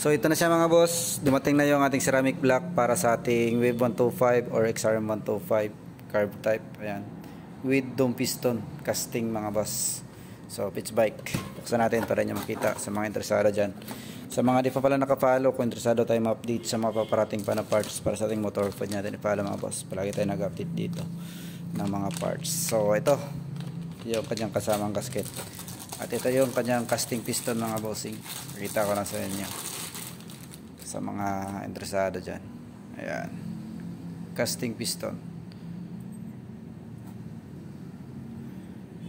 So ito na siya mga boss, dumating na yung ating ceramic block para sa ating Wave 125 or XRM 125 carb type. Ayan, with dome piston casting mga boss. So pitch bike, buksan natin para nyo makita sa mga interesado dyan. Sa mga di pa pala nakapalo, kung interesado tayo ma-update sa mga paparating pa na parts para sa ating motor, pwede natin i-follow mga boss. Palagi tayo nag-update dito ng mga parts. So ito yung kanyang kasamang gasket, at ito yung kanyang casting piston mga bossing. Pakita ko na sa inyo sa mga interesado dyan. Ayan, casting piston.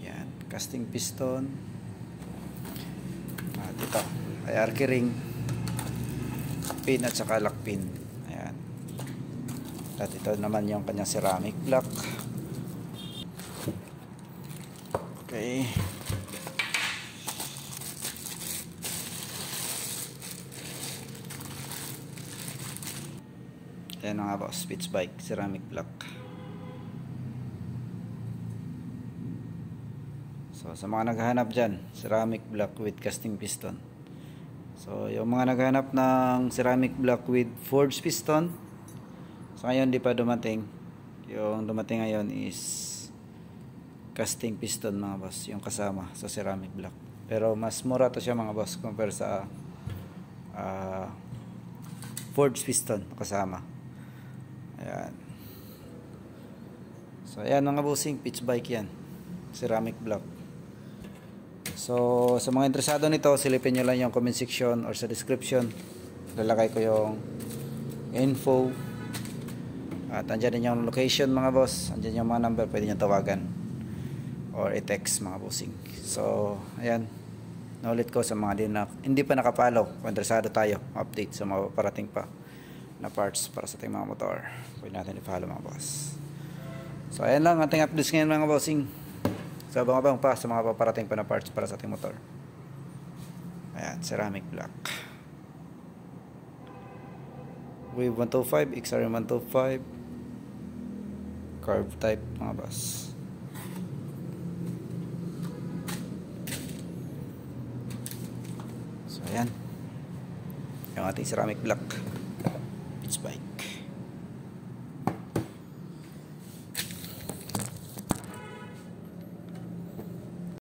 Ayan, casting piston. At ito ay arc ring, pin at saka lock pin. Ayan. At ito naman yung kanyang ceramic block. Okay. Ayan mga boss, pitch bike, ceramic block. So sa mga naghahanap dyan, ceramic block with casting piston. So yung mga naghahanap ng ceramic block with forged piston, so ngayon di pa dumating. Yung dumating ngayon is casting piston mga boss, yung kasama sa ceramic block. Pero mas mura to siya mga boss compare sa forged piston kasama. Ayan. So ayan mga bossing, pitch bike yan, ceramic block. So sa mga interesado nito, silipin nyo lang yung comment section or sa description, lalagay ko yung info, at andyan din yung location mga boss, andyan yung mga number, pwede nyo tawagan or i-text mga bossing. So ayan, naulit ko sa mga hindi pa nakapalo, kung interesado tayo update sa mga parating pa na parts para sa ating mga motor, pwede natin i-follow mga boss. So ayan lang ating updates ngayon mga bossing. So abang-abang pa sa mga paparating pa na parts para sa ating motor. Ayan, ceramic block Wave 125, XRM 125 carb type mga boss. So ayan yung ating ceramic block pitch bike.